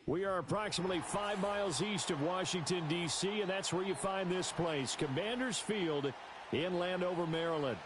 We are approximately 5 miles east of Washington, D.C., and that's where you find this place, Commanders Field in Landover, Maryland.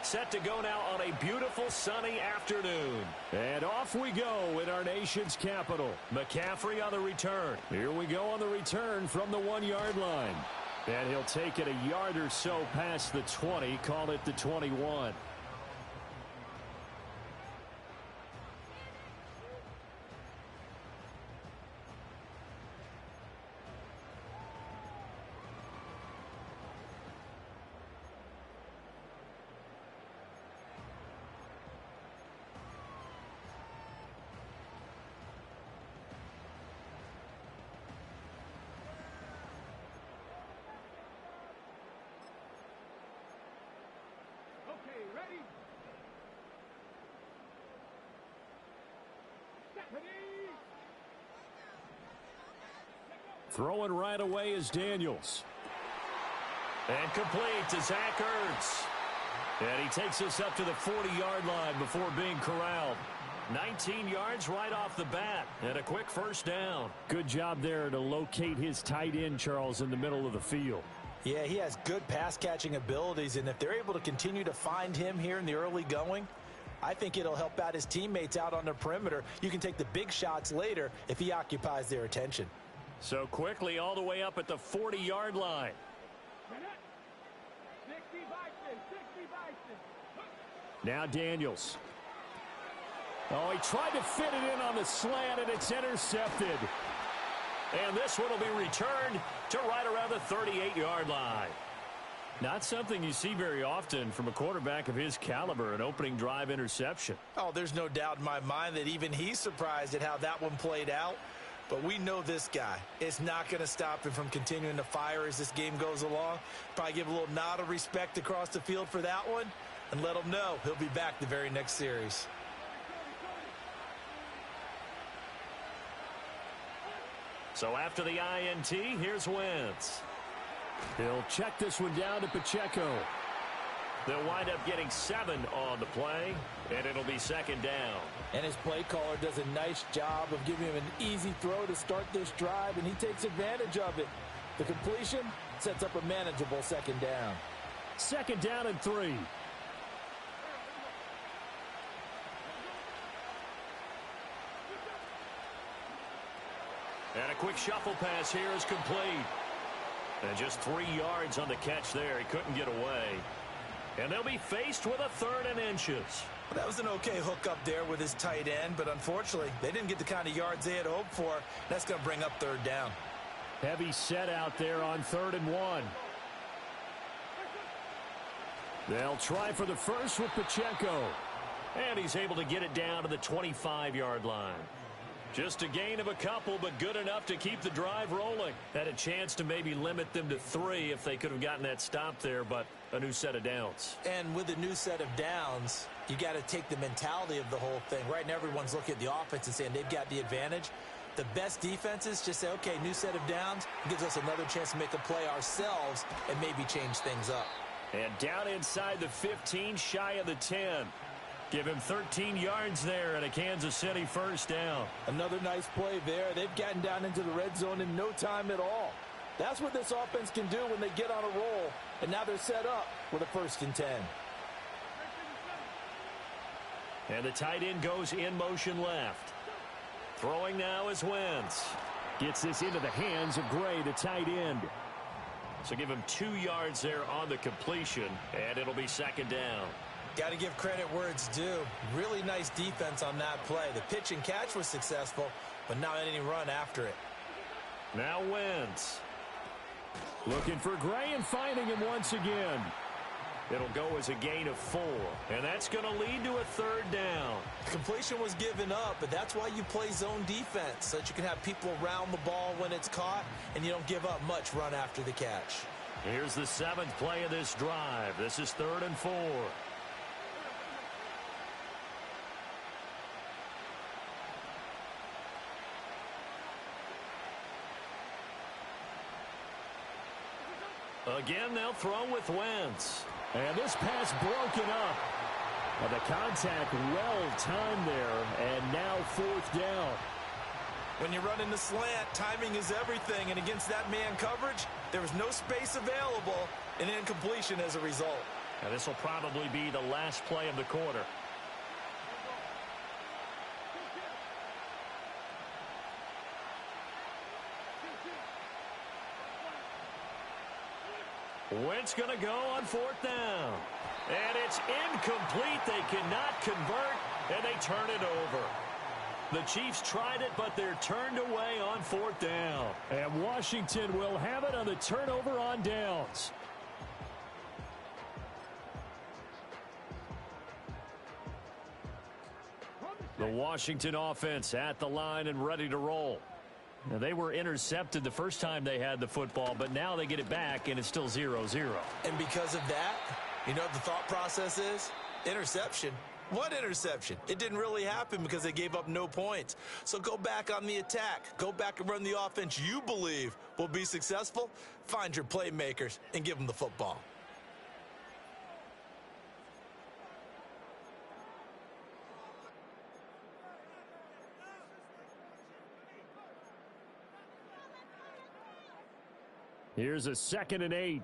Set to go now on a beautiful sunny afternoon. And off we go in our nation's capital. McCaffrey on the return. Here we go on the return from the 1-yard line. And he'll take it a yard or so past the 20, call it the 21. Ready? Throwing right away is Daniels. And complete to Zach Ertz. And he takes us up to the 40-yard line before being corralled. 19 yards right off the bat, and a quick first down. Good job there to locate his tight end, Charles, in the middle of the field. Yeah, he has good pass-catching abilities, and if they're able to continue to find him here in the early going, I think it'll help out his teammates out on the perimeter. You can take the big shots later if he occupies their attention. So quickly all the way up at the 40-yard line. Now Daniels. Oh, he tried to fit it in on the slant, and it's intercepted. And this one will be returned to right around the 38-yard line. Not something you see very often from a quarterback of his caliber, an opening drive interception. Oh, there's no doubt in my mind that even he's surprised at how that one played out. But we know this guy. It's not going to stop him from continuing to fire as this game goes along. Probably give a little nod of respect across the field for that one and let him know he'll be back the very next series. So after the INT, here's Wentz. He'll check this one down to Pacheco. They'll wind up getting 7 on the play, and it'll be second down. And his play caller does a nice job of giving him an easy throw to start this drive, and he takes advantage of it. The completion sets up a manageable second down. Second down and 3. And a quick shuffle pass here is complete. And just 3 yards on the catch there. He couldn't get away. And they'll be faced with a 3rd and inches. Well, that was an okay hook up there with his tight end, but unfortunately, they didn't get the kind of yards they had hoped for. That's going to bring up 3rd down. Heavy set out there on 3rd and 1. They'll try for the first with Pacheco. And he's able to get it down to the 25-yard line. Just a gain of a couple, but good enough to keep the drive rolling. Had a chance to maybe limit them to 3 if they could have gotten that stop there, but a new set of downs. And with a new set of downs, you got to take the mentality of the whole thing. Right now, everyone's looking at the offense and saying they've got the advantage. The best defenses just say, okay, new set of downs. It gives us another chance to make a play ourselves and maybe change things up. And down inside the 15, shy of the 10. Give him 13 yards there and a Kansas City first down. Another nice play there. They've gotten down into the red zone in no time at all. That's what this offense can do when they get on a roll. And now they're set up with a 1st and 10. And the tight end goes in motion left. Throwing now is Wentz. Gets this into the hands of Gray, the tight end. So give him 2 yards there on the completion, and it'll be second down. Got to give credit where it's due. Really nice defense on that play. The pitch and catch was successful, but not any run after it. Now Wentz. Looking for Gray and finding him once again. It'll go as a gain of 4, and that's going to lead to a 3rd down. Completion was given up, but that's why you play zone defense, so that you can have people around the ball when it's caught, and you don't give up much run after the catch. Here's the 7th play of this drive. This is 3rd and 4. Again, they'll throw with Wentz. And this pass broken up. And the contact well-timed there, and now 4th down. When you're running the slant, timing is everything, and against that man coverage, there was no space available, and incompletion as a result. And this will probably be the last play of the quarter. Wentz going to go on 4th down. And it's incomplete. They cannot convert, and they turn it over. The Chiefs tried it, but they're turned away on 4th down. And Washington will have it on the turnover on downs. The Washington offense at the line and ready to roll. Now, they were intercepted the first time they had the football, but now they get it back, and it's still 0-0. And because of that, you know what the thought process is? Interception. What interception? It didn't really happen because they gave up no points. So go back on the attack. Go back and run the offense you believe will be successful. Find your playmakers and give them the football. Here's a 2nd and 8.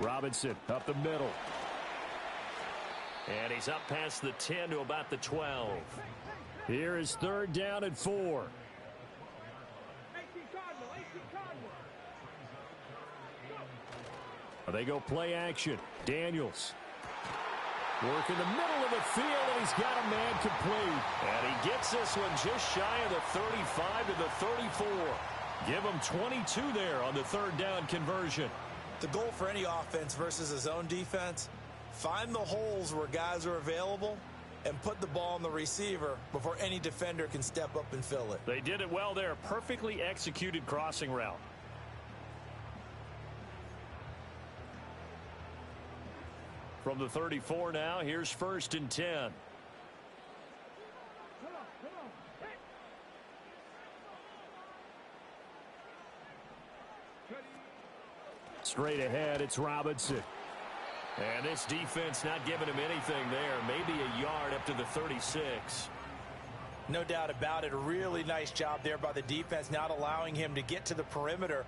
Robinson up the middle. And he's up past the 10 to about the 12. Here is 3rd down and 4. They go play action. Daniels. Work in the middle of the field, and he's got a man complete. And he gets this one just shy of the 35 to the 34. Give him 22 there on the 3rd down conversion. The goal for any offense versus a zone defense, find the holes where guys are available and put the ball on the receiver before any defender can step up and fill it. They did it well there. Perfectly executed crossing route. From the 34 now, here's 1st and 10. Straight ahead, it's Robinson. And this defense not giving him anything there. Maybe a yard up to the 36. No doubt about it. A really nice job there by the defense, not allowing him to get to the perimeter.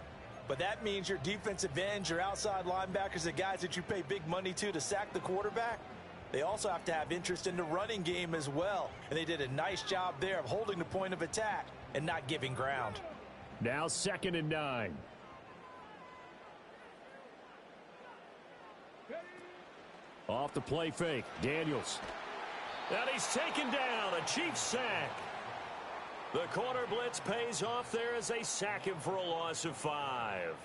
But that means your defensive ends, your outside linebackers, the guys that you pay big money to sack the quarterback, they also have to have interest in the running game as well. And they did a nice job there of holding the point of attack and not giving ground. Now 2nd and 9. Off the play fake. Daniels. And he's taken down. A Chiefs sack. The corner blitz pays off there as they sack him for a loss of 5.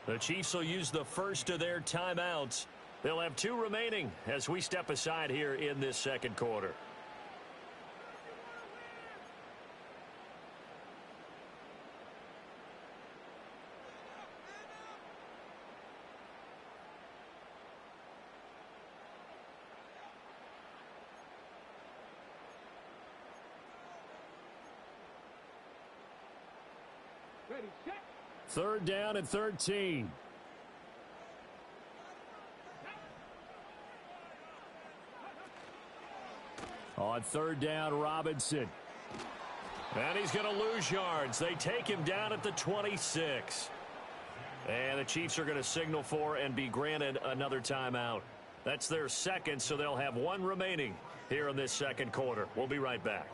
The Chiefs will use the first of their timeouts. They'll have 2 remaining as we step aside here in this 2nd quarter. Ready, set. 3rd down and 13. On 3rd down, Robinson. And he's going to lose yards. They take him down at the 26. And the Chiefs are going to signal for and be granted another timeout. That's their 2nd, so they'll have 1 remaining here in this 2nd quarter. We'll be right back.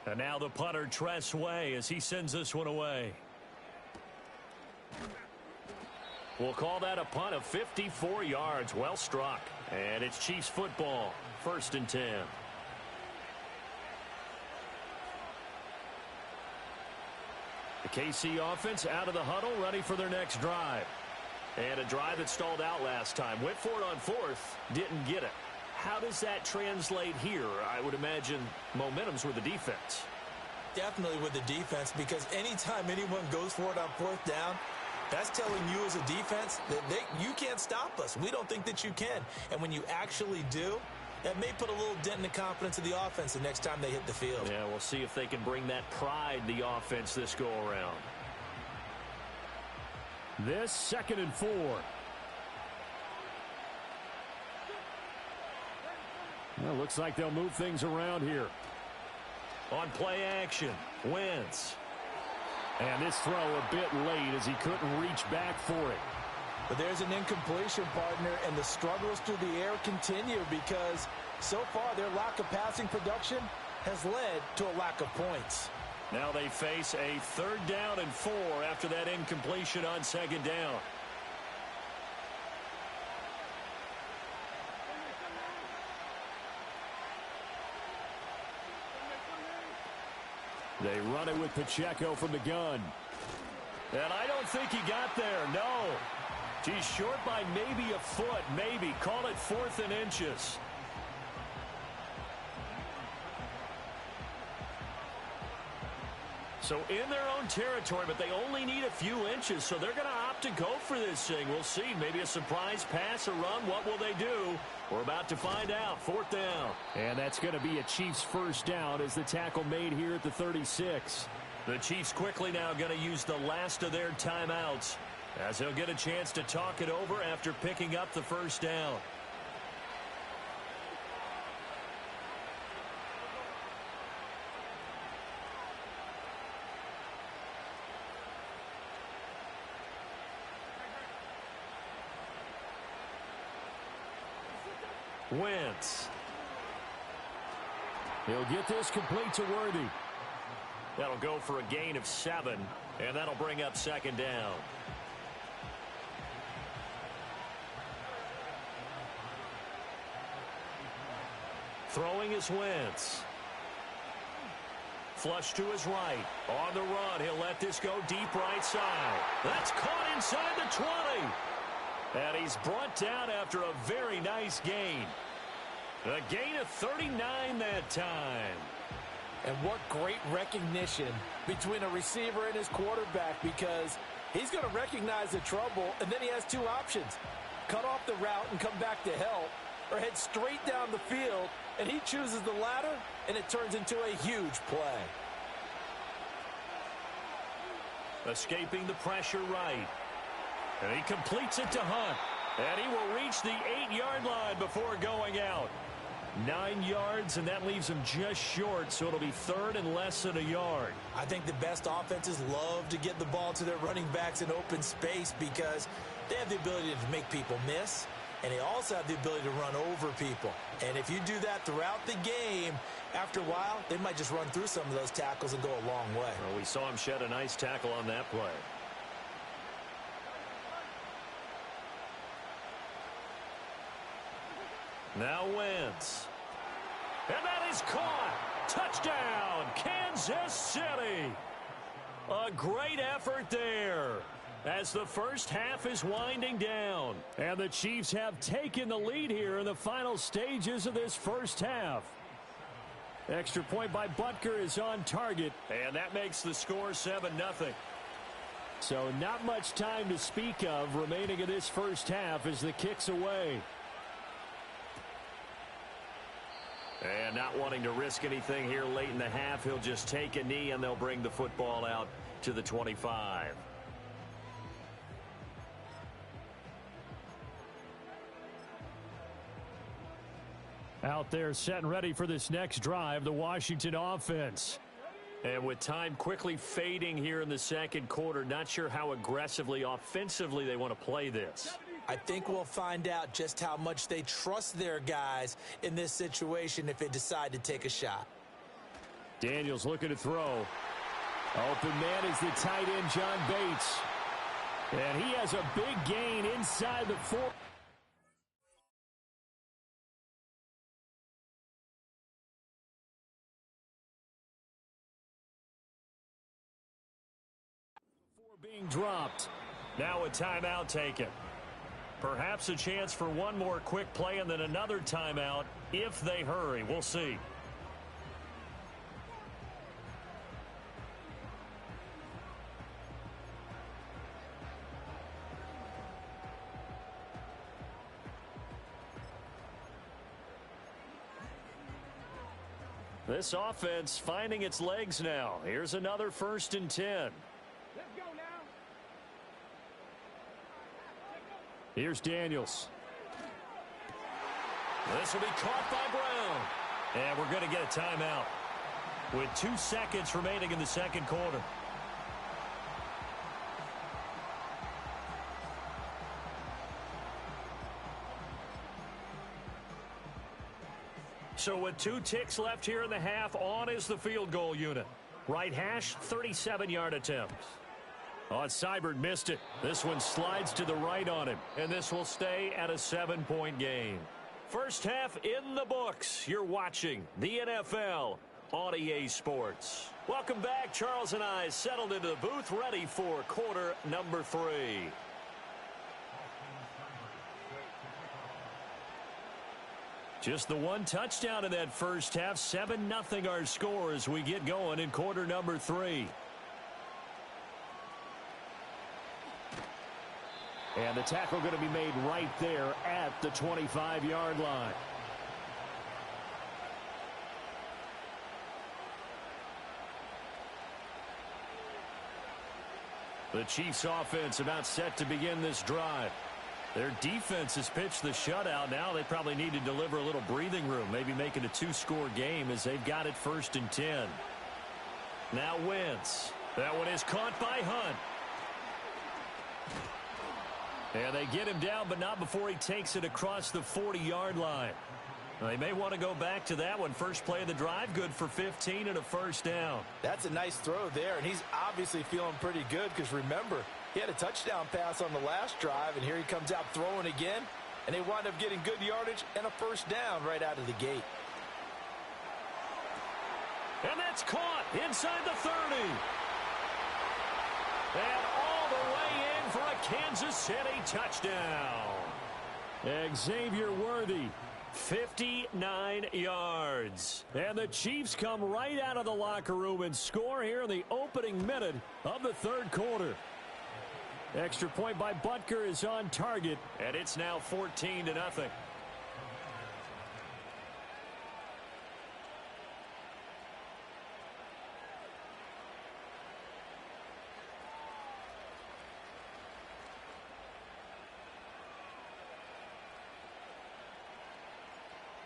And now the punter, Tress Way, as he sends this one away. We'll call that a punt of 54 yards. Well struck. And it's Chiefs football. 1st and 10. The KC offense out of the huddle, ready for their next drive. And a drive that stalled out last time. Went for it on 4th, didn't get it. how does that translate here? I would imagine momentum's with the defense. Definitely with the defense, because anytime anyone goes for it on fourth down, that's telling you as a defense that you can't stop us. We don't think that you can. And when you actually do, that may put a little dent in the confidence of the offense the next time they hit the field. Yeah, we'll see if they can bring that pride in the offense this go-around. This 2nd and 4. Well, looks like they'll move things around here. On play action, Wentz. And this throw a bit late as he couldn't reach back for it. But there's an incompletion, partner, and the struggles through the air continue because so far their lack of passing production has led to a lack of points. Now they face a 3rd down and 4 after that incompletion on 2nd down. They run it with Pacheco from the gun. And I don't think he got there, no. He's short by maybe a foot, maybe. Call it 4th and inches. So in their own territory, but they only need a few inches, so they're going to opt to go for this thing. We'll see. Maybe a surprise pass or run. What will they do? We're about to find out. 4th down. And that's going to be a Chiefs 1st down as the tackle made here at the 36. The Chiefs quickly now going to use the last of their timeouts as they'll get a chance to talk it over after picking up the 1st down. Wentz. He'll get this complete to Worthy. That'll go for a gain of 7, and that'll bring up 2nd down. Throwing is Wentz. Flush to his right. On the run, he'll let this go deep right side. That's caught inside the 20. And he's brought down after a very nice gain. A gain of 39 that time. And what great recognition between a receiver and his quarterback, because he's going to recognize the trouble, and then he has 2 options. Cut off the route and come back to help, or head straight down the field, and he chooses the latter, and it turns into a huge play. Escaping the pressure right. And he completes it to Hunt. And he will reach the 8-yard line before going out. 9 yards, and that leaves him just short, so it'll be 3rd and less than a yard. I think the best offenses love to get the ball to their running backs in open space because they have the ability to make people miss, and they also have the ability to run over people. And if you do that throughout the game, after a while, they might just run through some of those tackles and go a long way. Well, we saw him shed a nice tackle on that play. Now Wentz. And that is caught. Touchdown, Kansas City. A great effort there as the first half is winding down. And the Chiefs have taken the lead here in the final stages of this first half. Extra point by Butker is on target. And that makes the score 7-0. So not much time to speak of remaining in this first half as the kick's away. And not wanting to risk anything here late in the half, he'll just take a knee and they'll bring the football out to the 25. Out there set and ready for this next drive, the Washington offense. And with time quickly fading here in the second quarter, not sure how aggressively, offensively they want to play this. I think we'll find out just how much they trust their guys in this situation if they decide to take a shot. Daniels looking to throw. Open man is the tight end, John Bates. And he has a big gain inside the 4. Before being dropped. Now a timeout taken. Perhaps a chance for one more quick play and then another timeout if they hurry. We'll see. This offense finding its legs now. Here's another 1st and 10. Let's go now. Here's Daniels. This will be caught by Brown. And we're going to get a timeout with 2 seconds remaining in the second quarter. So with 2 ticks left here in the half, on is the field goal unit. Right hash, 37-yard attempt. Seibert missed it. This one slides to the right on him, and this will stay at a 7-point game. First half in the books. You're watching the NFL on EA Sports. Welcome back. Charles and I settled into the booth, ready for quarter number 3. Just the 1 touchdown in that first half. 7-0 our score as we get going in quarter number 3. And the tackle going to be made right there at the 25-yard line. The Chiefs offense about set to begin this drive. Their defense has pitched the shutout. Now they probably need to deliver a little breathing room, maybe make it a 2-score game as they've got it 1st and 10. Now Wentz. That one is caught by Hunt. And they get him down, but not before he takes it across the 40-yard line. They may want to go back to that one. First play of the drive, good for 15 and a 1st down. That's a nice throw there, and he's obviously feeling pretty good because, remember, he had a touchdown pass on the last drive, and here he comes out throwing again, and they wind up getting good yardage and a 1st down right out of the gate. And that's caught inside the 30. And all the way in for a Kansas City touchdown. Xavier Worthy. 59 yards. And the Chiefs come right out of the locker room and score here in the opening minute of the 3rd quarter. Extra point by Butker is on target. And it's now 14-0.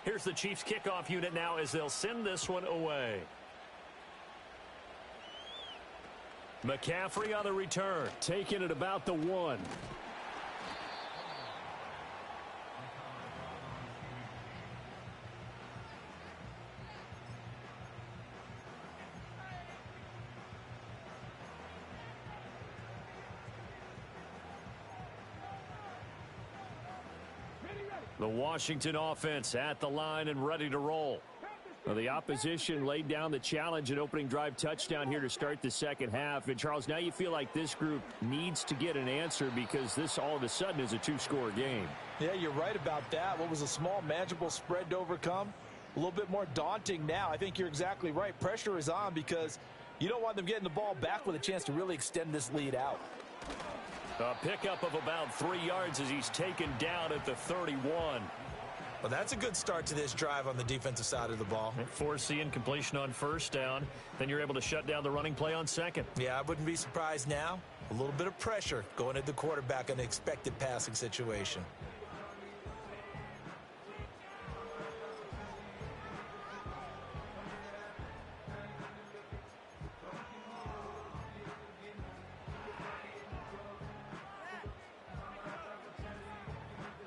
Here's the Chiefs kickoff unit now as they'll send this one away. McCaffrey on the return. Taking it about the 1. The Washington offense at the line and ready to roll. Well, the opposition laid down the challenge and opening drive touchdown here to start the second half. And, Charles, now you feel like this group needs to get an answer because this all of a sudden is a 2-score game. Yeah, you're right about that. What was a small, manageable spread to overcome? A little bit more daunting now. I think you're exactly right. Pressure is on because you don't want them getting the ball back with a chance to really extend this lead out. A pickup of about 3 yards as he's taken down at the 31. Well, that's a good start to this drive on the defensive side of the ball. Force the incompletion on 1st down. Then you're able to shut down the running play on 2nd. Yeah, I wouldn't be surprised now. A little bit of pressure going at the quarterback in an expected passing situation.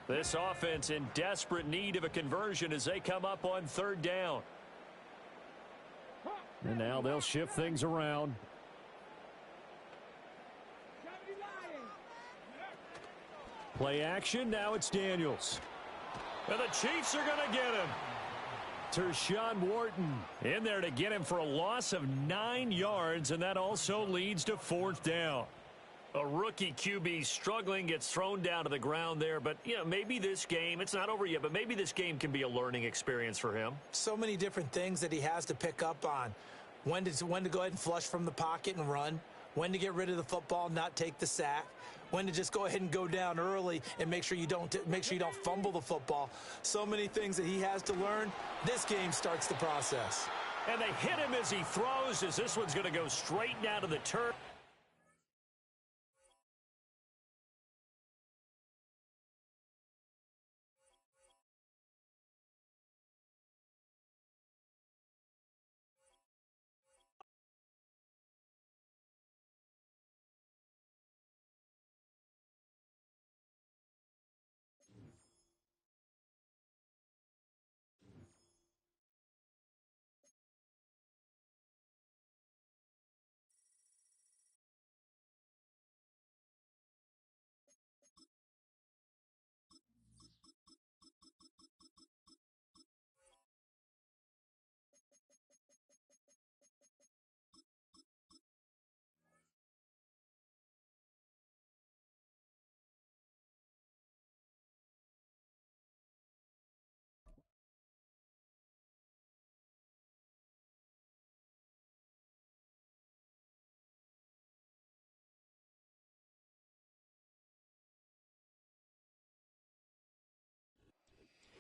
This offense in desperate need of a conversion as they come up on 3rd down. And now they'll shift things around. Play action. Now it's Daniels. And the Chiefs are going to get him. Tershawn Wharton in there to get him for a loss of 9 yards, and that also leads to 4th down. A rookie QB struggling, gets thrown down to the ground there. But, you know, maybe this game, it's not over yet, but maybe this game can be a learning experience for him. So many different things that he has to pick up on. When to go ahead and flush from the pocket and run. When to get rid of the football, not take the sack. When to just go ahead and go down early and make sure you don't fumble the football. So many things that he has to learn. This game starts the process. And they hit him as he throws, as this one's going to go straight down to the turf.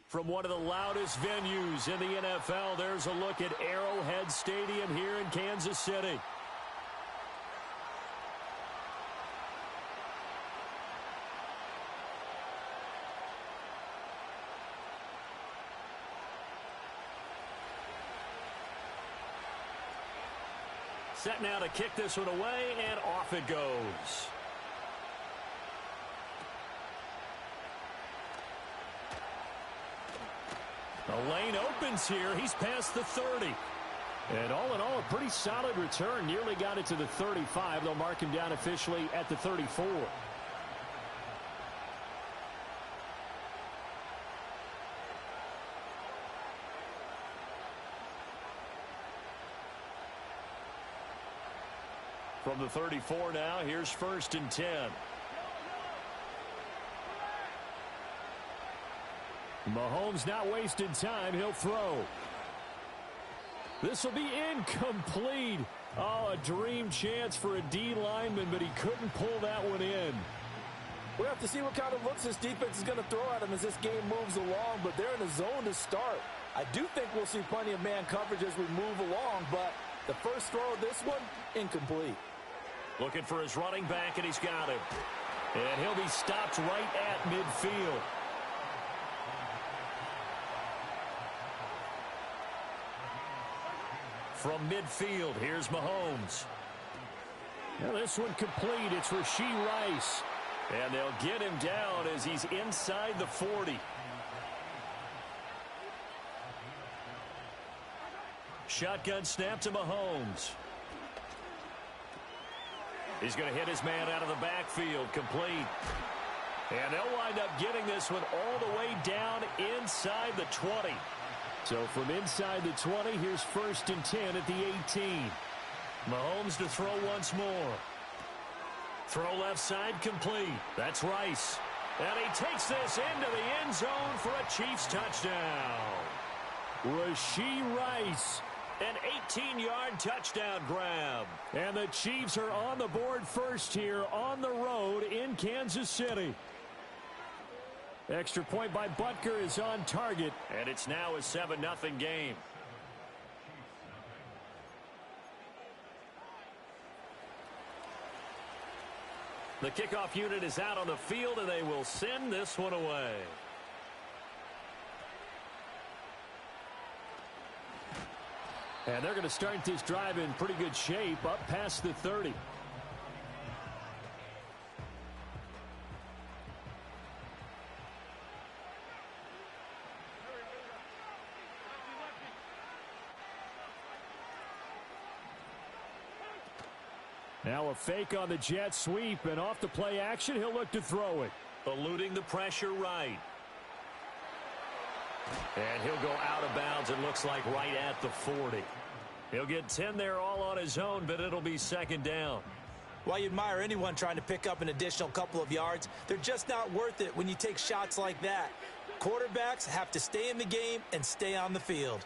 From one of the loudest venues in the NFL, there's a look at Arrowhead Stadium here in Kansas City. Set now to kick this one away, and off it goes. The lane opens here. He's past the 30. And all in all, a pretty solid return. Nearly got it to the 35. They'll mark him down officially at the 34. From the 34 now, here's 1st and 10. Mahomes not wasting time. He'll throw. This will be incomplete. Oh, a dream chance for a D lineman, but he couldn't pull that one in. We'll have to see what kind of looks this defense is going to throw at him as this game moves along, but they're in a zone to start. I do think we'll see plenty of man coverage as we move along, but the first throw of this one, incomplete. Looking for his running back, and he's got him. And he'll be stopped right at midfield. From midfield, here's Mahomes. Now this one complete. It's Rashee Rice. And they'll get him down as he's inside the 40. Shotgun snap to Mahomes. He's going to hit his man out of the backfield. Complete. And they'll wind up getting this one all the way down inside the 20. So from inside the 20, here's 1st and 10 at the 18. Mahomes to throw once more. Throw left side complete. That's Rice. And he takes this into the end zone for a Chiefs touchdown. Rashee Rice. An 18-yard touchdown grab. And the Chiefs are on the board first here on the road in Kansas City. Extra point by Butker is on target. And it's now a 7-0 game. The kickoff unit is out on the field, and they will send this one away. And they're going to start this drive in pretty good shape, up past the 30. Now a fake on the jet sweep, and off the play action, he'll look to throw it. Eluding the pressure right. And he'll go out of bounds, it looks like right at the 40. He'll get 10 there all on his own, but it'll be 2nd down. While you admire anyone trying to pick up an additional couple of yards, they're just not worth it when you take shots like that. Quarterbacks have to stay in the game and stay on the field.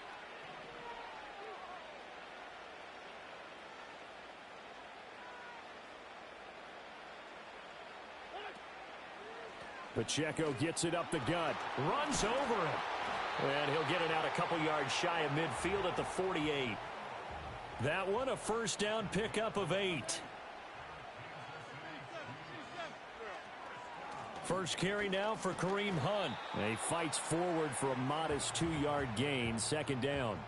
Pacheco gets it up the gut. Runs over him. And he'll get it out a couple yards shy of midfield at the 48. That one a first down pickup of 8. First carry now for Kareem Hunt. He fights forward for a modest 2-yard gain, second down.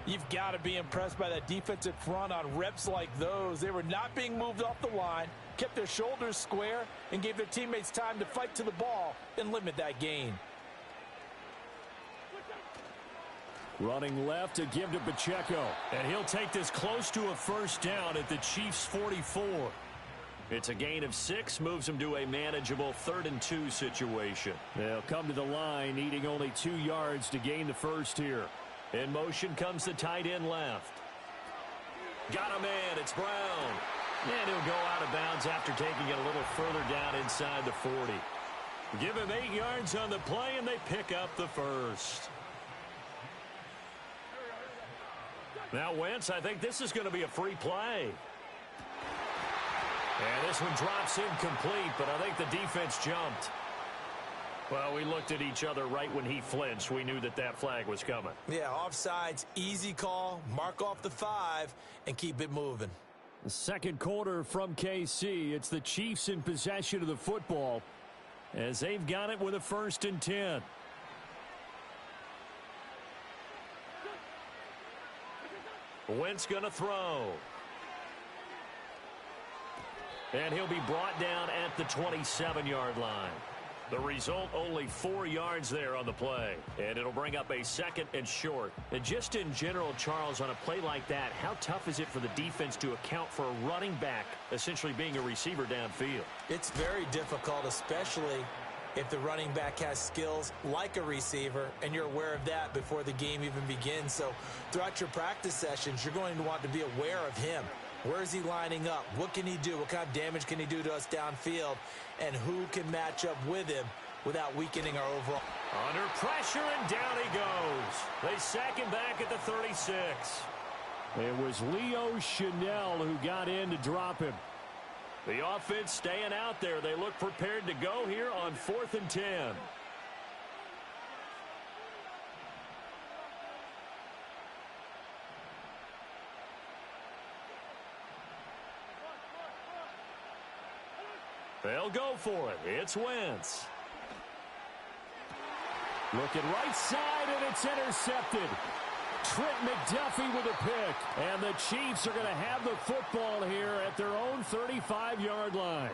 You've got to be impressed by that defensive front on reps like those. They were not being moved off the line, kept their shoulders square, and gave their teammates time to fight to the ball and limit that gain. Running left to give to Pacheco. And he'll take this close to a first down at the Chiefs' 44. It's a gain of 6, moves them to a manageable 3rd and 2 situation. They'll come to the line, needing only 2 yards to gain the first here. In motion comes the tight end left. Got a man, it's Brown. And he'll go out of bounds after taking it a little further down inside the 40. Give him 8 yards on the play, and they pick up the first. Now Wentz, I think this is going to be a free play. And this one drops incomplete, but I think the defense jumped. Well, we looked at each other right when he flinched. We knew that that flag was coming. Yeah, offsides, easy call, mark off the 5, and keep it moving. The second quarter from KC. It's the Chiefs in possession of the football as they've got it with a 1st and 10. Wentz going to throw. And he'll be brought down at the 27-yard line. The result, only 4 yards there on the play. And it'll bring up a 2nd and short. And just in general, Charles, on a play like that, how tough is it for the defense to account for a running back essentially being a receiver downfield? It's very difficult, especially if the running back has skills like a receiver, and you're aware of that before the game even begins. So throughout your practice sessions, you're going to want to be aware of him. Where is he lining up? What can he do? What kind of damage can he do to us downfield? And who can match up with him without weakening our overall? Under pressure, and down he goes. They sack him back at the 36. It was Leo Chanel who got in to drop him. The offense staying out there. They look prepared to go here on 4th and 10. They'll go for it. It's Wentz. Looking right side, and it's intercepted. Trent McDuffie with a pick. And the Chiefs are going to have the football here at their own 35-yard line.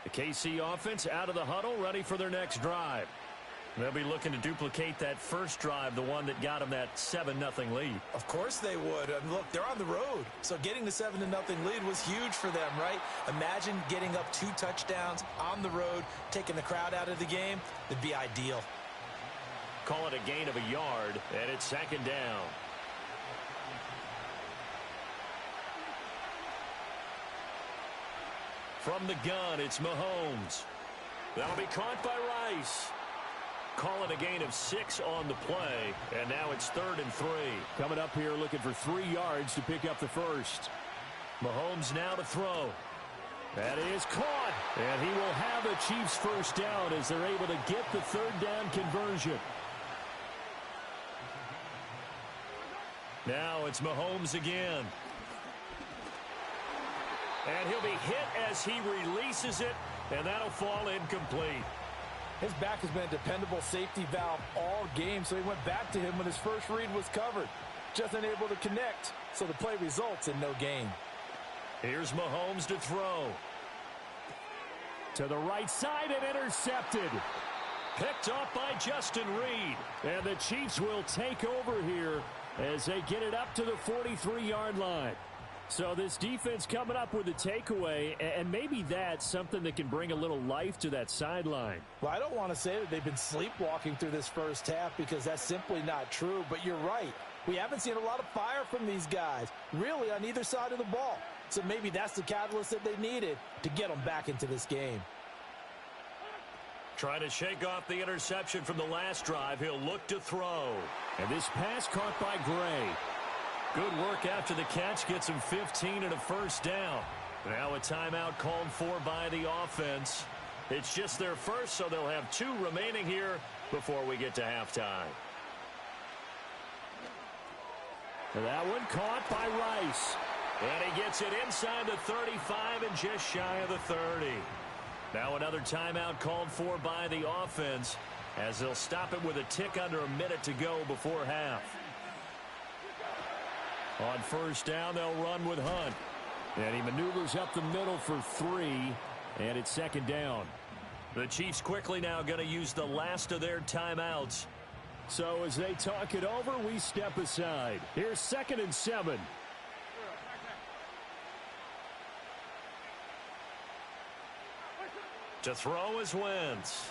The KC offense out of the huddle, ready for their next drive. They'll be looking to duplicate that first drive, the one that got them that 7-0 lead. Of course they would. And look, they're on the road. So getting the 7-0 lead was huge for them, right? Imagine getting up 2 touchdowns on the road, taking the crowd out of the game. It'd be ideal. Call it a gain of a yard, and it's 2nd down. From the gun, it's Mahomes. That'll be caught by Rice. Call it a gain of 6 on the play, and now it's 3rd and 3. Coming up here looking for 3 yards to pick up the first. Mahomes now to throw. That is caught, and he will have the Chiefs first down as they're able to get the 3rd down conversion. Now it's Mahomes again. And he'll be hit as he releases it, and that'll fall incomplete. His back has been a dependable safety valve all game, so he went back to him when his first read was covered. Just unable to connect, so the play results in no gain. Here's Mahomes to throw. To the right side and intercepted. Picked up by Justin Reed. And the Chiefs will take over here as they get it up to the 43-yard line. So this defense coming up with a takeaway, and maybe that's something that can bring a little life to that sideline. Well, I don't want to say that they've been sleepwalking through this first half because that's simply not true, but you're right. We haven't seen a lot of fire from these guys, really on either side of the ball. So maybe that's the catalyst that they needed to get them back into this game. Trying to shake off the interception from the last drive. He'll look to throw. And this pass caught by Gray. Good work after the catch. Gets him 15 and a first down. Now a timeout called for by the offense. It's just their first, so they'll have 2 remaining here before we get to halftime. That one caught by Rice. And he gets it inside the 35 and just shy of the 30. Now another timeout called for by the offense as they'll stop it with a tick under a minute to go before half. On first down, they'll run with Hunt. And he maneuvers up the middle for 3, and it's second down. The Chiefs quickly now going to use the last of their timeouts. So as they talk it over, we step aside. Here's 2nd and 7. To throw is Wentz.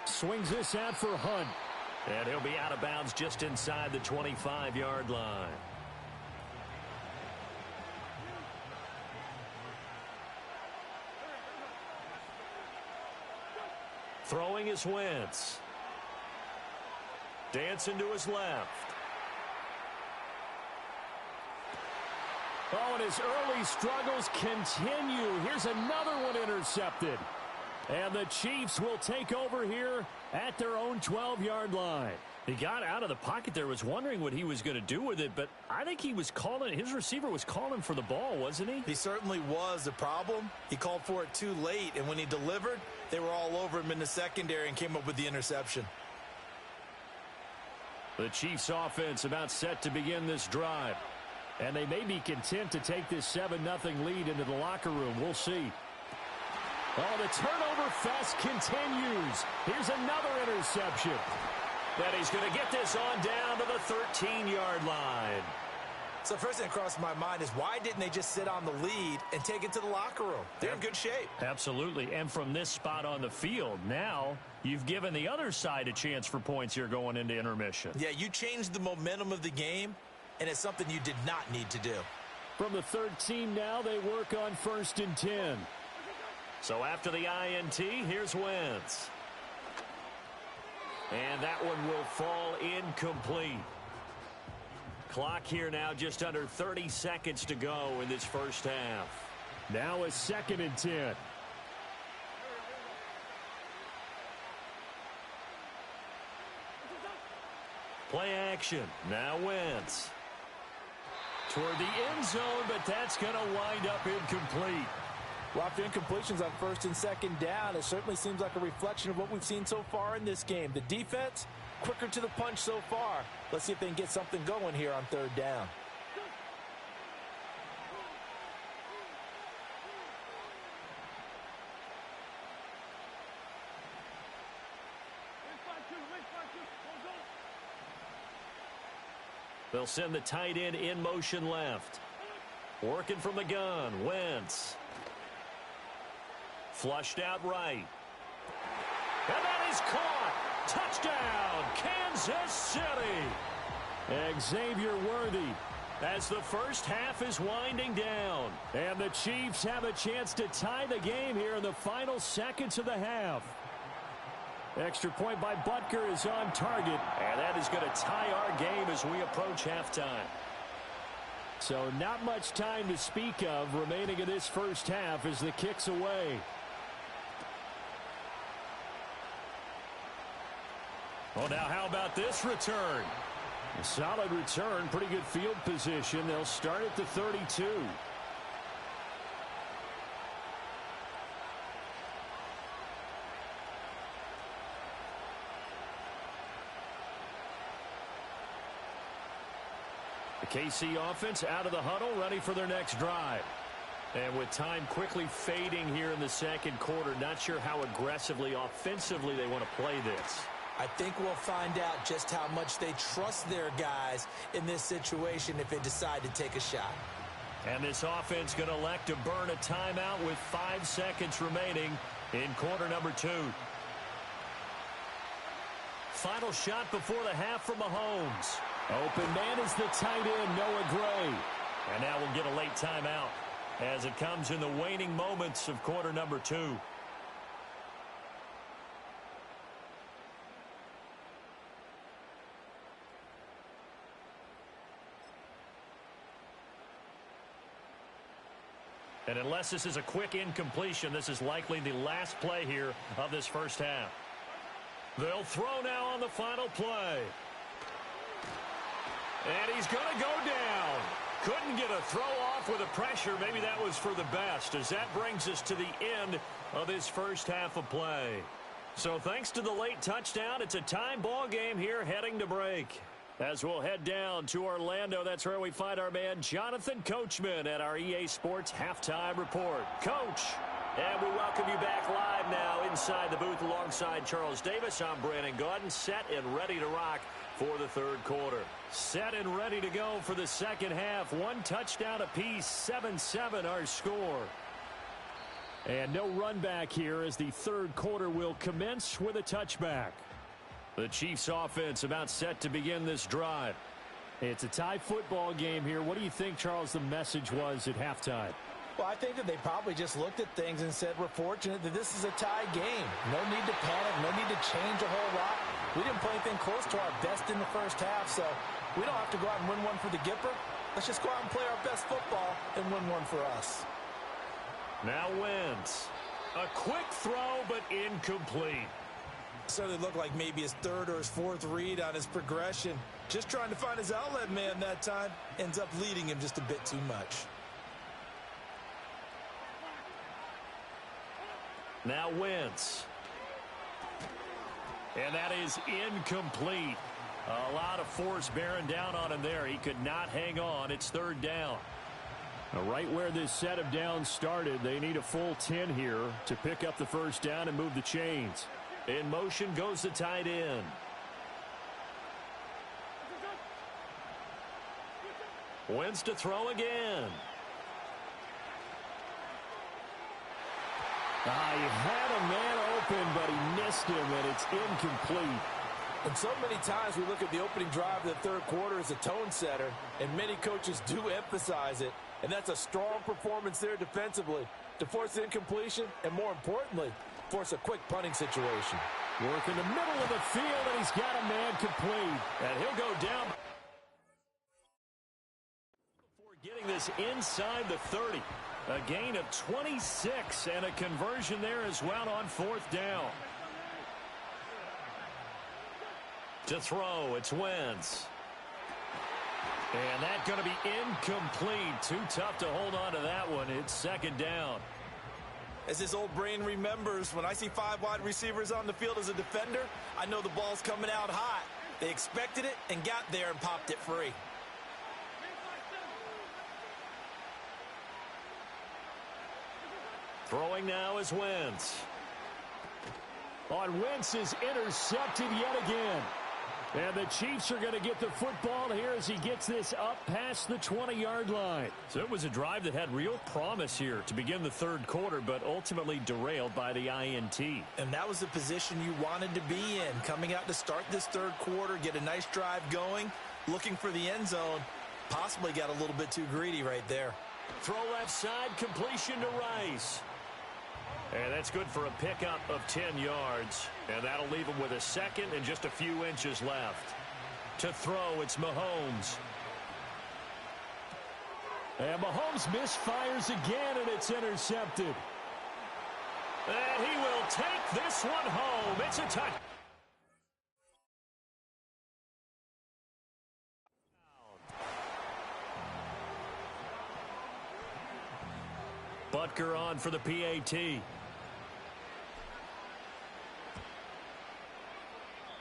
Swings this out for Hunt. And he'll be out of bounds just inside the 25-yard line. Throwing is Wentz. Dancing to his left. Oh, and his early struggles continue. Here's another one intercepted. And the Chiefs will take over here at their own 12-yard line. He got out of the pocket there, was wondering what he was going to do with it, but I think he was calling, his receiver was calling for the ball, wasn't he? He certainly was. The problem, he called for it too late, and when he delivered, they were all over him in the secondary and came up with the interception. The Chiefs offense about set to begin this drive. And they may be content to take this 7-0 lead into the locker room. We'll see. Oh, the turnover fest continues. Here's another interception. Then he's going to get this on down to the 13-yard line. So first thing that crossed my mind is why didn't they just sit on the lead and take it to the locker room? They're in good shape. Absolutely. And from this spot on the field, now you've given the other side a chance for points here going into intermission. Yeah, you changed the momentum of the game, and it's something you did not need to do. From the 13 now, they work on 1st and 10. So after the INT, here's Wentz. And that one will fall incomplete. Clock here now just under 30 seconds to go in this first half. Now a 2nd and 10. Play action. Now Wentz. Toward the end zone, but that's going to wind up incomplete. Well, after incompletions on 1st and 2nd down, it certainly seems like a reflection of what we've seen so far in this game. The defense, quicker to the punch so far. Let's see if they can get something going here on 3rd down. They'll send the tight end in motion left. Working from the gun, Wentz. Flushed out right. And that is caught. Touchdown, Kansas City. Xavier Worthy. As the first half is winding down. And the Chiefs have a chance to tie the game here in the final seconds of the half. Extra point by Butker is on target. And that is going to tie our game as we approach halftime. So not much time to speak of remaining in this first half as the kick's away. Well, now how about this return? A solid return, pretty good field position. They'll start at the 32. The KC offense out of the huddle, ready for their next drive. And with time quickly fading here in the second quarter, not sure how aggressively, offensively they want to play this. I think we'll find out just how much they trust their guys in this situation if they decide to take a shot. And this offense going to elect to burn a timeout with 5 seconds remaining in quarter number 2. Final shot before the half from Mahomes. Open man is the tight end, Noah Gray. And now we'll get a late timeout as it comes in the waning moments of quarter number 2. And unless this is a quick incompletion, this is likely the last play here of this first half. They'll throw now on the final play. And he's going to go down. Couldn't get a throw off with the pressure. Maybe that was for the best, as that brings us to the end of this first half of play. So thanks to the late touchdown, it's a tie ball game here heading to break. As we'll head down to Orlando, that's where we find our man Jonathan Coachman at our EA Sports Halftime Report. Coach, and we welcome you back live now inside the booth alongside Charles Davis. I'm Brandon Gaudin, set and ready to rock for the third quarter. Set and ready to go for the second half. 1 touchdown apiece, 7-7 our score. And no run back here as the third quarter will commence with a touchback. The Chiefs offense about set to begin this drive. It's a tie football game here. What do you think, Charles, the message was at halftime? Well, I think that they probably just looked at things and said, we're fortunate that this is a tie game. No need to panic, no need to change a whole lot. We didn't play anything close to our best in the first half, so we don't have to go out and win one for the Gipper. Let's just go out and play our best football and win one for us. Now Wentz. A quick throw, but incomplete. Certainly looked like maybe his third or his fourth read on his progression. Just trying to find his outlet man that time. Ends up leading him just a bit too much. Now Wentz. And that is incomplete. A lot of force bearing down on him there. He could not hang on. It's third down. Now, right where this set of downs started, they need a full 10 here to pick up the first down and move the chains. In motion goes the tight end. Wentz to throw again. He had a man open, but he missed him, and it's incomplete. And so many times we look at the opening drive of the third quarter as a tone setter, and many coaches do emphasize it. And that's a strong performance there defensively to force incompletion and, more importantly, force a quick punting situation. Work in the middle of the field, and he's got a man complete. And he'll go down before getting this inside the 30. A gain of 26 and a conversion there as well on fourth down. To throw, it's Wentz. And that's going to be incomplete. Too tough to hold on to that one. It's second down. As his old brain remembers, when I see 5 wide receivers on the field as a defender, I know the ball's coming out hot. They expected it and got there and popped it free. Throwing now is Wentz. On Wentz is intercepted yet again. And the Chiefs are going to get the football here as he gets this up past the 20-yard line. So it was a drive that had real promise here to begin the third quarter, but ultimately derailed by the INT. And that was the position you wanted to be in, coming out to start this third quarter, get a nice drive going, looking for the end zone. Possibly got a little bit too greedy right there. Throw left side, completion to Rice. And that's good for a pickup of 10 yards. And that'll leave him with a second and just a few inches left. To throw, it's Mahomes. And Mahomes misfires again, and it's intercepted. And he will take this one home. It's a touchdown. Butker on for the PAT.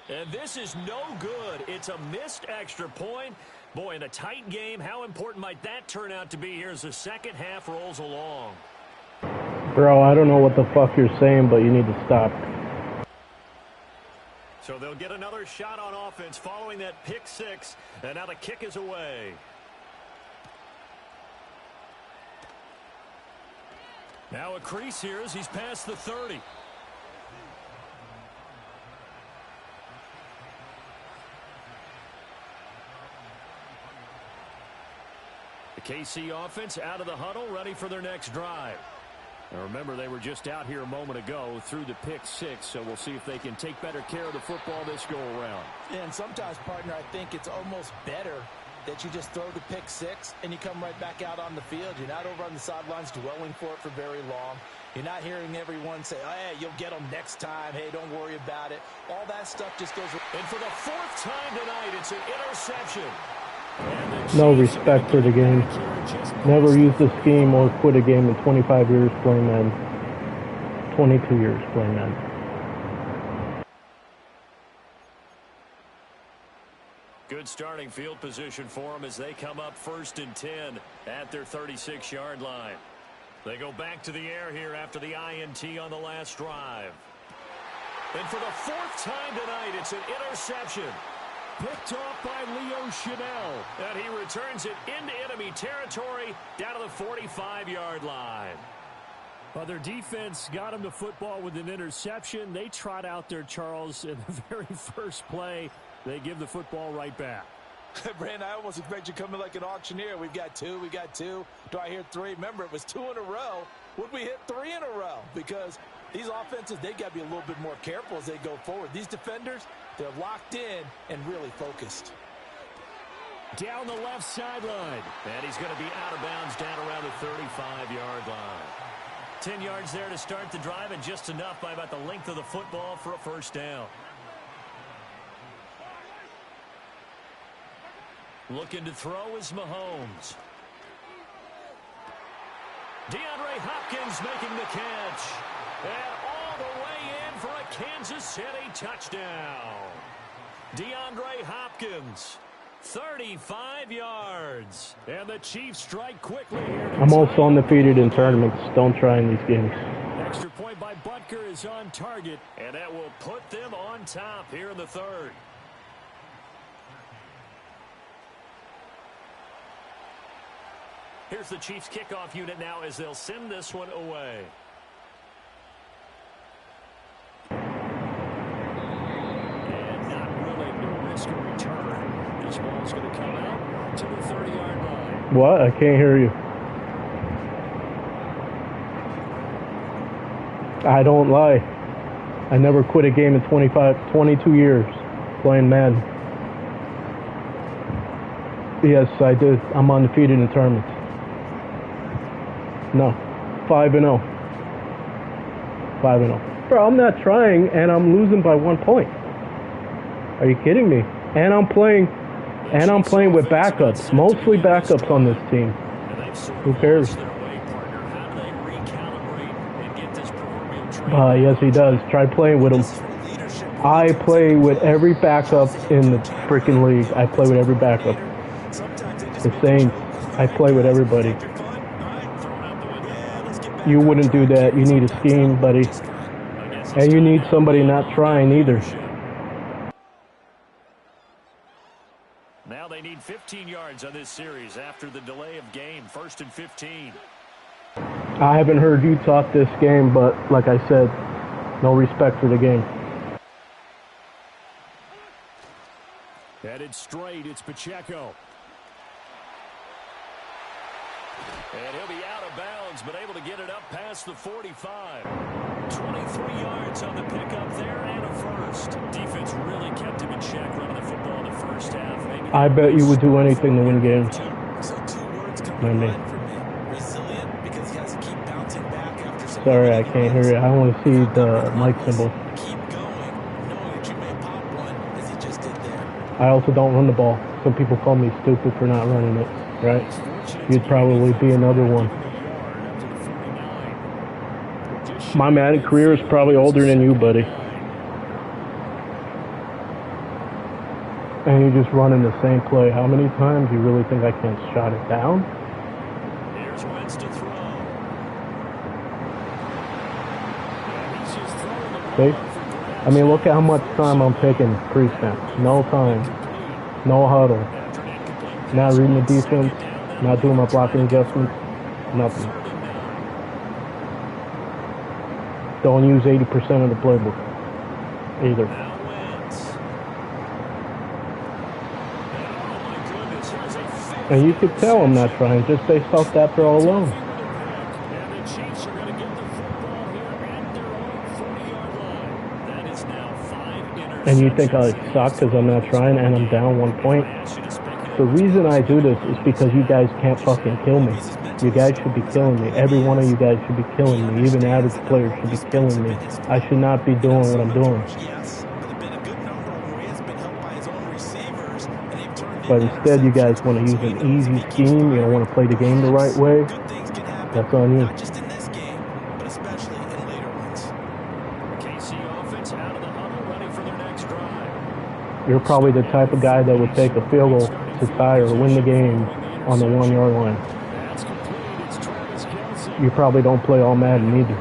And this is no good. It's a missed extra point. Boy, in a tight game, how important might that turn out to be here as the second half rolls along? Bro, I don't know what the fuck you're saying, but you need to stop. So they'll get another shot on offense following that pick six. And now the kick is away. Now a crease here as he's past the 30. The KC offense out of the huddle, ready for their next drive. Now remember, they were just out here a moment ago through the pick six, so we'll see if they can take better care of the football this go around. And sometimes, partner, I think it's almost better that you just throw the pick six and you come right back out on the field. You're not over on the sidelines dwelling for it for very long. You're not hearing everyone say, oh, hey, you'll get them next time. Hey, don't worry about it. All that stuff just goes. And for the fourth time tonight, it's an interception. No respect for the game. Never used the scheme or quit a game in 25 years playing Madden. 22 years playing Madden. Good starting field position for them as they come up 1st and 10 at their 36-yard line. They go back to the air here after the INT on the last drive. And for the fourth time tonight, it's an interception. Picked off by Leo Chanel. And he returns it into enemy territory down to the 45-yard line. Well, their defense got him the football with an interception. They trot out there, Charles, in the very first play. They give the football right back. Brandon, I almost expect you to come in like an auctioneer. We've got two. We got two. Do I hear three? Remember, it was 2 in a row. Would we hit 3 in a row? Because these offenses, they got to be a little bit more careful as they go forward. These defenders, they're locked in and really focused. Down the left sideline. And he's going to be out of bounds down around the 35-yard line. 10 yards there to start the drive, and just enough by about the length of the football for a first down. Looking to throw is Mahomes. DeAndre Hopkins making the catch. And all the way in for a Kansas City touchdown. DeAndre Hopkins, 35 yards. And the Chiefs strike quickly here. I'm also undefeated in tournaments. Don't try in these games. Extra point by Butker is on target. And that will put them on top here in the third. Here's the Chiefs kickoff unit now as they'll send this one away. And not willing to risk a return. This ball's going to come out to the 30-yard line. What? I can't hear you. I don't lie. I never quit a game in 22 years playing Madden. Yes, I did. I'm undefeated in tournaments. No, 5-0. 5-0. Bro, I'm not trying, and I'm losing by 1 point. Are you kidding me? And I'm playing with backups, mostly backups on this team. Who cares? Yes, he does. Try playing with him. I play with every backup in the freaking league. I play with every backup. The Saints, I play with everybody. You wouldn't do that. You need a scheme, buddy. And you need somebody not trying either. Now they need 15 yards on this series after the delay of game. 1st and 15. I haven't heard you talk this game, but like I said, no respect for the game. Headed straight, it's Pacheco. And he'll be out of bounds, but able to get it up past the 45. 23 yards on the pickup there and a first. Defense really kept him in check running the football in the first half. Maybe I bet you would do anything to win games. So 2 words come to mind for me. Resilient, because he has to keep bouncing back after some. Sorry, I can't hear you. I want to see the mic symbol. Keep going, knowing that you may pop one as he just did there. I also don't run the ball. Some people call me stupid for not running it, right? You'd probably be another one. My Madden career is probably older than you, buddy. And you're just running the same play. How many times do you really think I can't shot it down? Here's Wentz to throw. And he's just throwing the ball See? for grabs. I mean, look at how much time I'm taking pre-snap. No time. No huddle. Not reading the defense. Not doing my blocking adjustments. Nothing. Don't use 80% of the playbook either. And you could tell I'm not trying just based off that throw alone. And you think I suck because I'm not trying and I'm down 1 point? The reason I do this is because you guys can't fucking kill me. You guys should be killing me. Every one of you guys should be killing me. Even average players should be killing me. I should not be doing what I'm doing. But instead, you guys want to use an easy scheme. You don't want to play the game the right way. That's on you. You're probably the type of guy that would take a field goal to tie or win the game on the 1 yard line. You probably don't play all Madden either.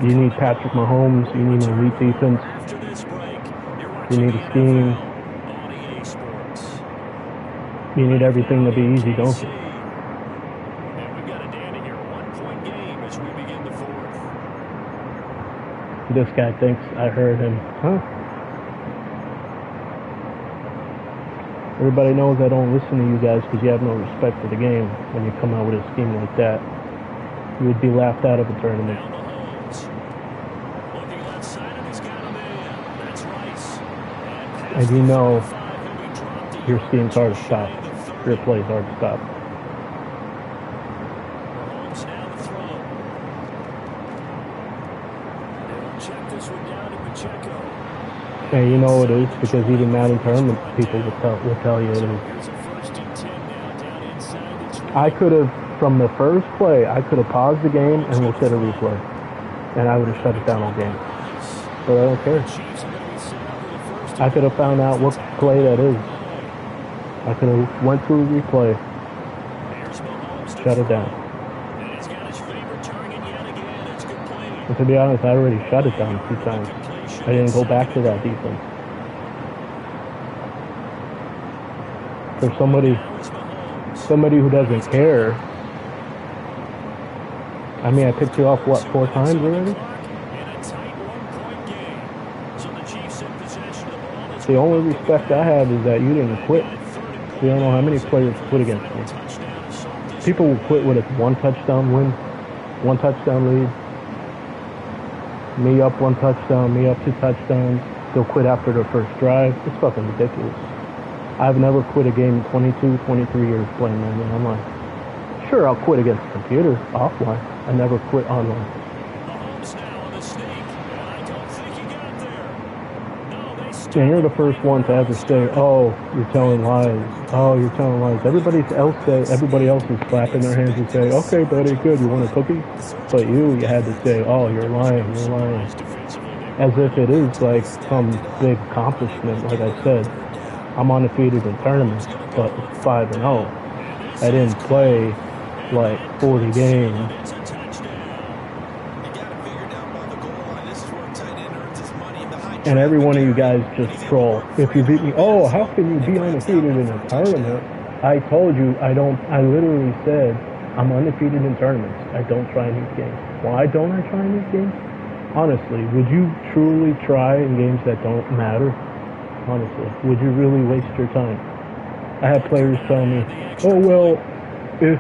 You need Patrick Mahomes. You need an elite defense. You need a scheme. You need everything to be easy, don't you? This guy thinks I heard him. Huh? Everybody knows I don't listen to you guys because you have no respect for the game when you come out with a scheme like that. You would be laughed out of a tournament. And you know your scheme's hard to stop. Your play's hard to stop. And you know it is because even Madden tournament people will tell you it is. I could have, from the first play, I could have paused the game and looked at a replay. And I would have shut it down all game. But I don't care. I could have found out what play that is. I could have went through a replay, shut it down. And to be honest, I already shut it down a few times. I didn't go back to that defense. For somebody who doesn't care, I mean, I picked you off, what, 4 times already? The only respect I have is that you didn't quit. You don't know how many players quit against me. People will quit with a 1 touchdown win, 1 touchdown lead. Me up 1 touchdown, me up 2 touchdowns. They'll quit after their first drive. It's fucking ridiculous. I've never quit a game in 22, 23 years playing Madden online. Sure, I'll quit against the computer offline. I never quit online. And you're the first one to ever say, oh, you're telling lies. Oh, you're telling lies. Everybody else is clapping their hands and say, okay, buddy, good, you want a cookie? But you had to say, oh, you're lying. As if it is like some big accomplishment. Like I said, I'm undefeated in tournaments, but 5-0. I didn't play like 40 games. And every one of you guys just troll. If you beat me, oh, how can you be undefeated in a tournament? I told you I literally said I'm undefeated in tournaments. I don't try in these games. Why don't I try in these games? Honestly, would you truly try in games that don't matter? Honestly, would you really waste your time? I had players tell me, oh, well, if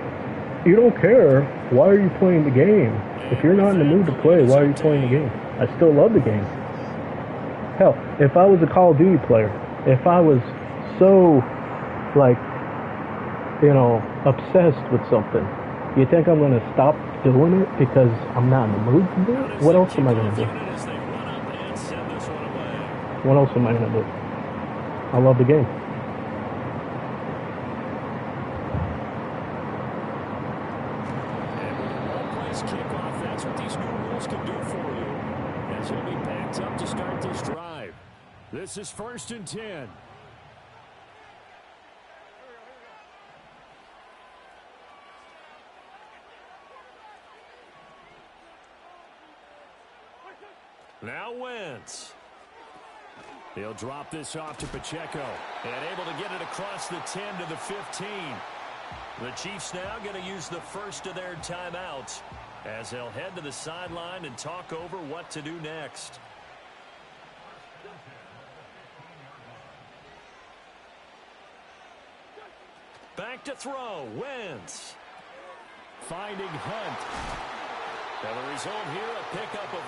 you don't care, why are you playing the game? If you're not in the mood to play, why are you playing the game? I still love the game. Hell, if I was a Call of Duty player, if I was so, like, obsessed with something, you think I'm going to stop doing it because I'm not in the mood to do it? What else am I going to do? What else am I going to do? I love the game. That's what these new rules can do for you. As he'll be backed up to start this drive. This is 1st and 10. Now Wentz. He'll drop this off to Pacheco. And able to get it across the 10 to the 15. The Chiefs now going to use the first of their timeouts as they'll head to the sideline and talk over what to do next. Back to throw. Wentz. Finding Hunt. And the result here, a pickup of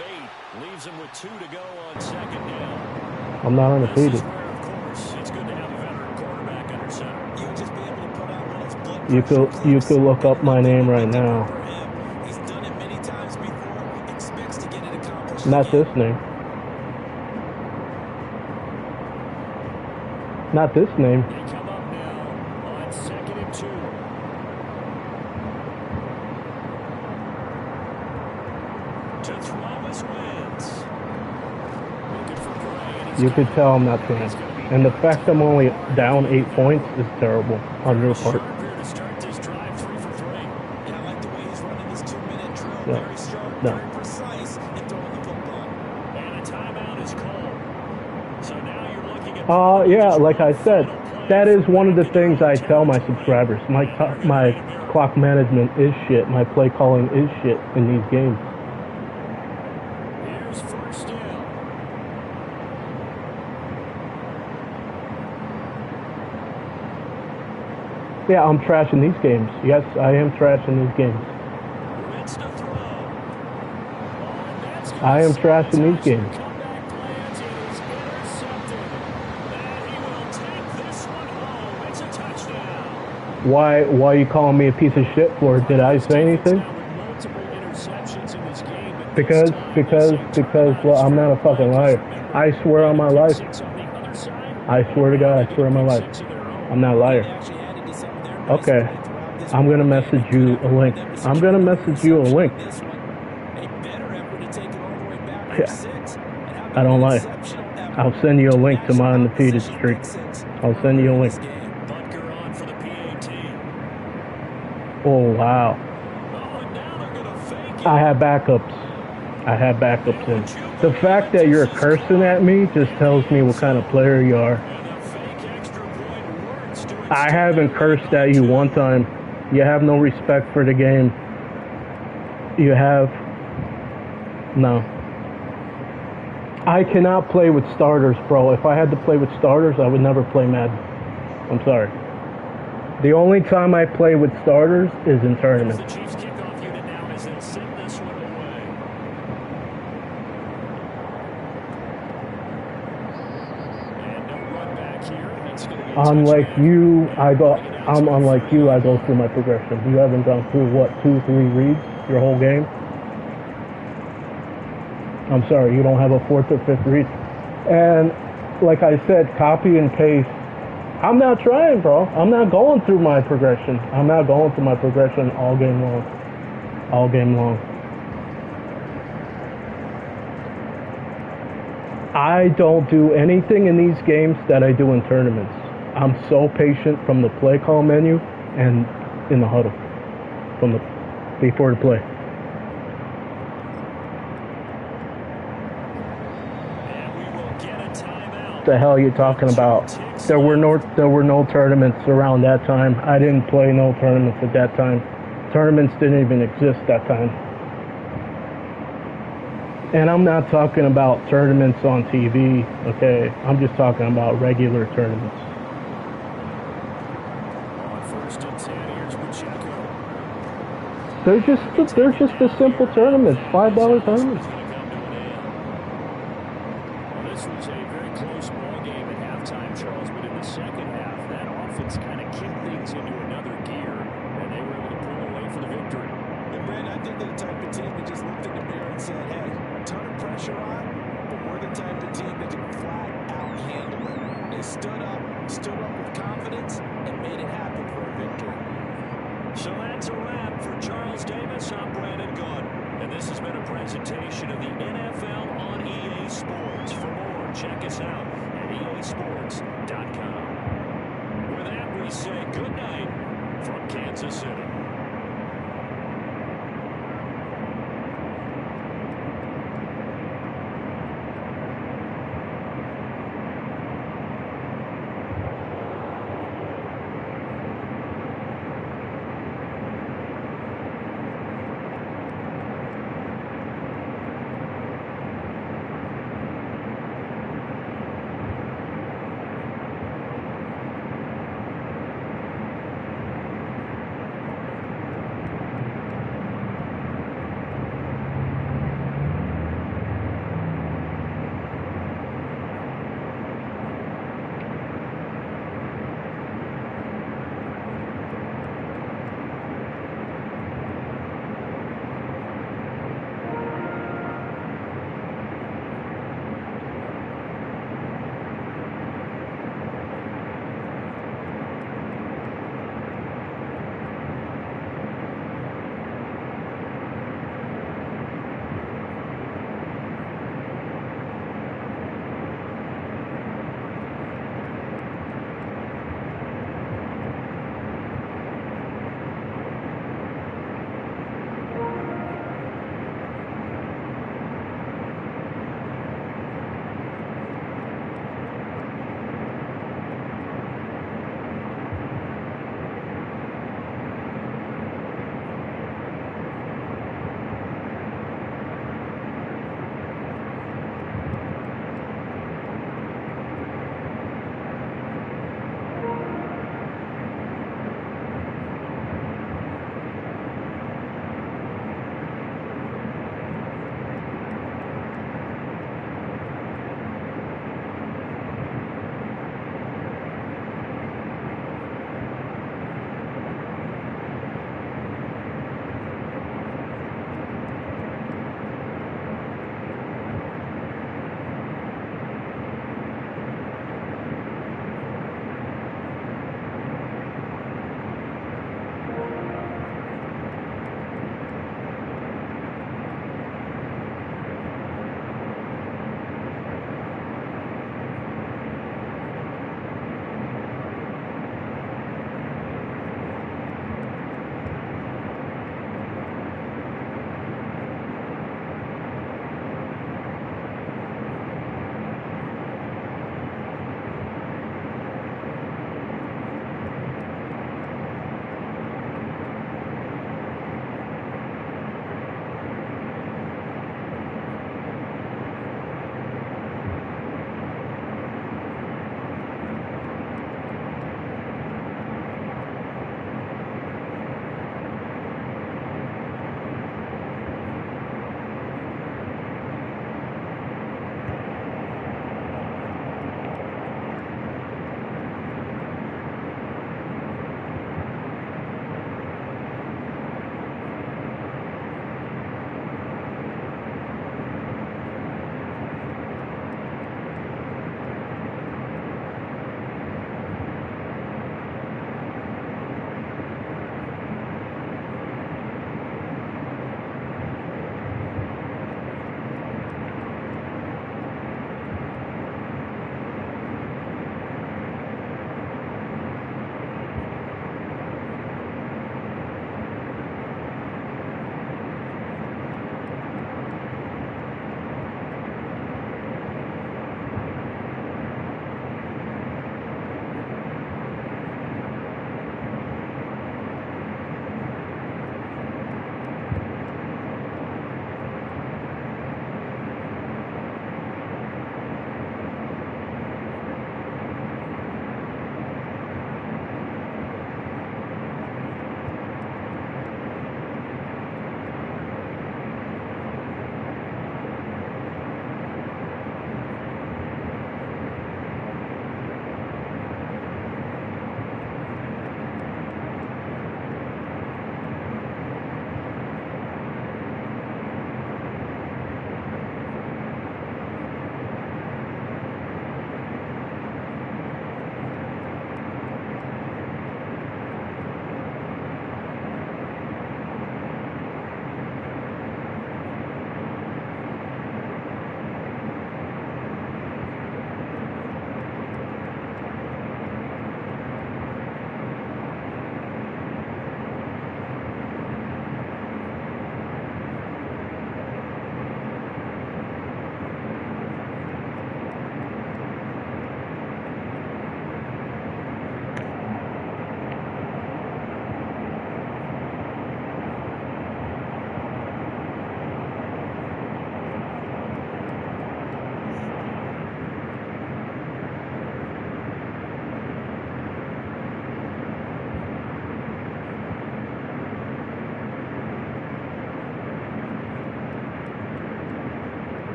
8. Leaves him with 2 to go on second down. I'm not undefeated. This is where, of course, it's good to have a veteran quarterback under center. You would just be able to put out one of those blood You could look up my name right now. He's done it many times before. Expects to get it accomplished. Not this name. Not this name. They come up now on 2nd and 2. To throw is Wentz. Looking for Gray, and he's You got could it. tell I'm not playing. And the fact I'm only down 8 points is terrible on your part. Sharp here to start this drive, 3 for 3. Yeah, I like the way he's running this 2-minute drill. No. Very sharp, No. very precise in throwing the football. And a timeout is called. So now you're looking at... Yeah, like I said, that is one of the things I tell my subscribers. My clock management is shit. My play calling is shit in these games. Here's first down. Yeah, I'm trashing these games. Yes, I am trashing these games. Wentz to throw. And that's I am trashing these games. comeback plans. It is intercepted. And he will take this one home. It's a touchdown. Why are you calling me a piece of shit for? Did I say anything? Now with multiple interceptions in this game, but Because, well, I'm not a fucking liar. I swear on my life. it's on the other side. I swear to God, I swear on my life. Six of their own. I'm not a liar. Actually added to some of their Okay. pace throughout this I'm one. gonna message you a link. I'm gonna message you a link. This one, a better effort to take it all the way back Yeah. to 6. And how about I don't an lie. exceptional effort I'll send you a link to my undefeated Opposition streak. pick 6. I'll send you a link. This game. Butker on for the PAT. Oh, wow. Oh, and now they're going to fake it. I have backups. I have backups in. The fact that you're cursing at me just tells me what kind of player you are. And a fake extra point works to I haven't cursed at you one time. You have no respect for the game. You have... No. I cannot play with starters, bro. If I had to play with starters, I would never play Madden. I'm sorry. The only time I play with starters is in tournaments. The Chiefs kickoff unit now as they send this one away. And no run back here. It's going to be a Unlike touchdown. you, I'm unlike you, I go through my progression. You haven't gone through, what, 2, 3 reads your whole game? I'm sorry, you don't have a 4th or 5th read. And like I said, copy and paste. I'm not trying, bro. I'm not going through my progression. I'm not going through my progression all game long. All game long. I don't do anything in these games that I do in tournaments. I'm so patient from the play call menu and in the huddle from the before the play. And we will get a timeout. What the hell are you talking about? There were no tournaments around that time. I didn't play no tournaments at that time. Tournaments didn't even exist that time. And I'm not talking about tournaments on TV, okay? I'm just talking about regular tournaments. On 1st and 10, here's Pacheco. They're just the simple tournaments, $5 tournaments. It's going to come to an end. Well, this was a very close ball game at halftime, Charles, but in the second half, that offense kind of kicked things into another gear, and they were able to pull away for the victory. And Brandon, I think they're the type of team that just looked in the mirror and said, hey, ton of pressure on, but we're the type of team that can flat out handle it. They stood up with confidence, and made it happen for a victory. So that's a wrap for Charles Davis. I'm Brandon Gunn, and this has been a presentation of the NFL on EA Sports. For more, check us out at easports.com. With that, we say good night from Kansas City.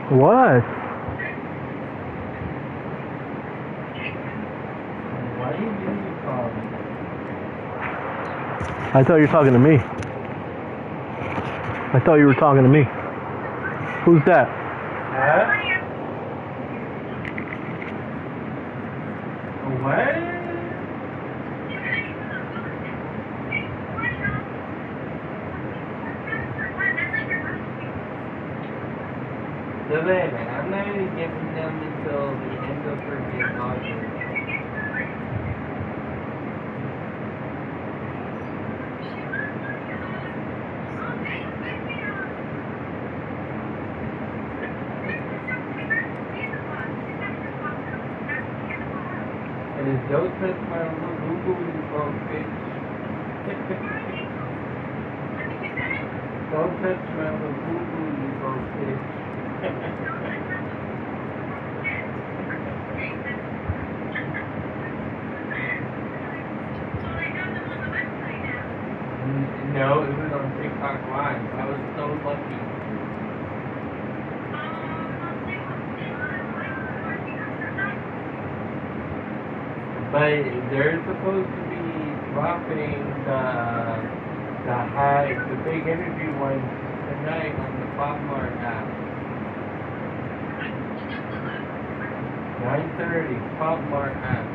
What? Why do you call me? I thought you were talking to me. I thought you were talking to me. Who's that? Huh? What? Savannah, I'm not even giving them until the end of freaking August. And if don't touch my Google, you broke bitch. Don't touch my Google, you broke bitch. No, it was on TikTok Live. I was so lucky. But they're supposed to be dropping the big interview one tonight on the Pop Mart app. 9:30, Pop Mart app.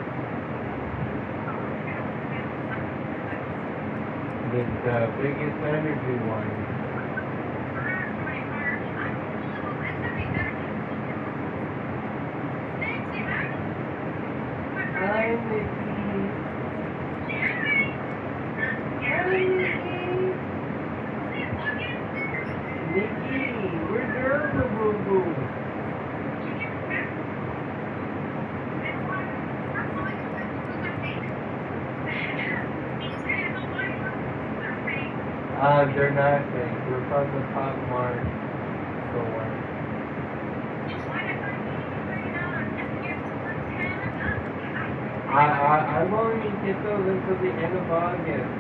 The biggest energy one. Hi, Nikki. Nikki, where's your boo-boo? They're nothing. We're from the Pop Mart store. I won't even get those until the end of August.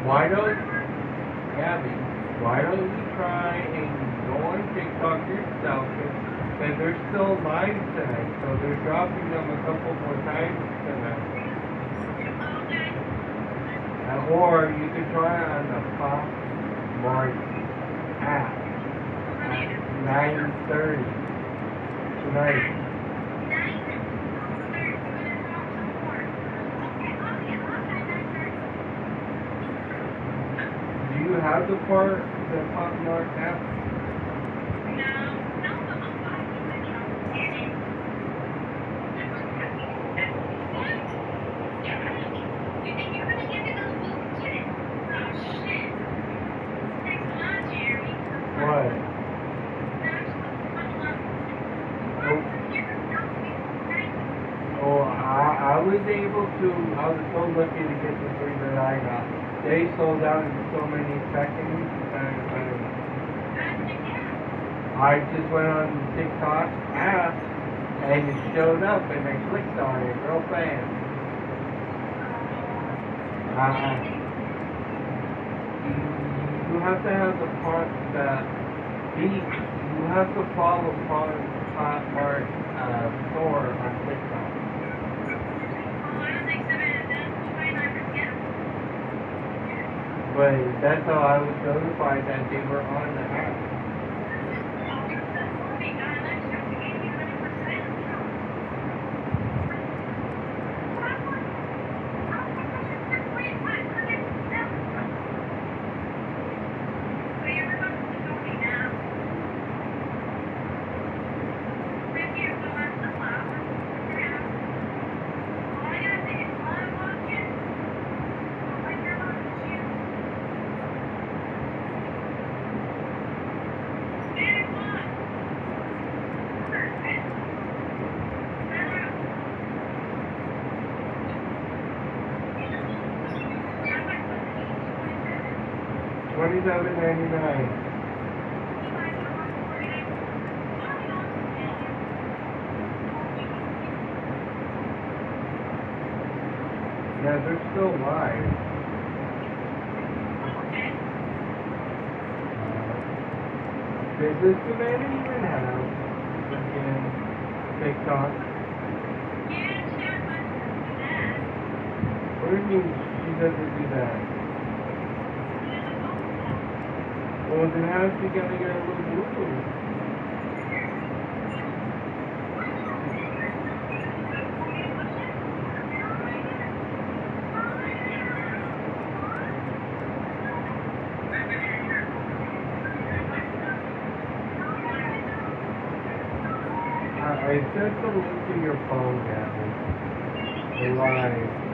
Why don't, Gabby, why don't you try and go on TikTok yourself, because they're still live tonight, so they're dropping them a couple more times tonight. Or you could try it on the Pop Mart app at 9:30 tonight. Do you have the Pop Mart app? What? Oh, I was able to, I was so lucky to get the three that I got. They sold out in so many seconds, and I just went on TikTok app, and it showed up, and I clicked on it real fast. You have to have the part that you have to follow Pop Mart store on TikTok. But that's how I was notified that they were on the app. $27.99. Yeah, they're still live. Does Savannah even have freaking TikTok? What do you mean she doesn't do that? Well, then how's she gonna get a little blue? I sent the link to your phone, Gavin. The live.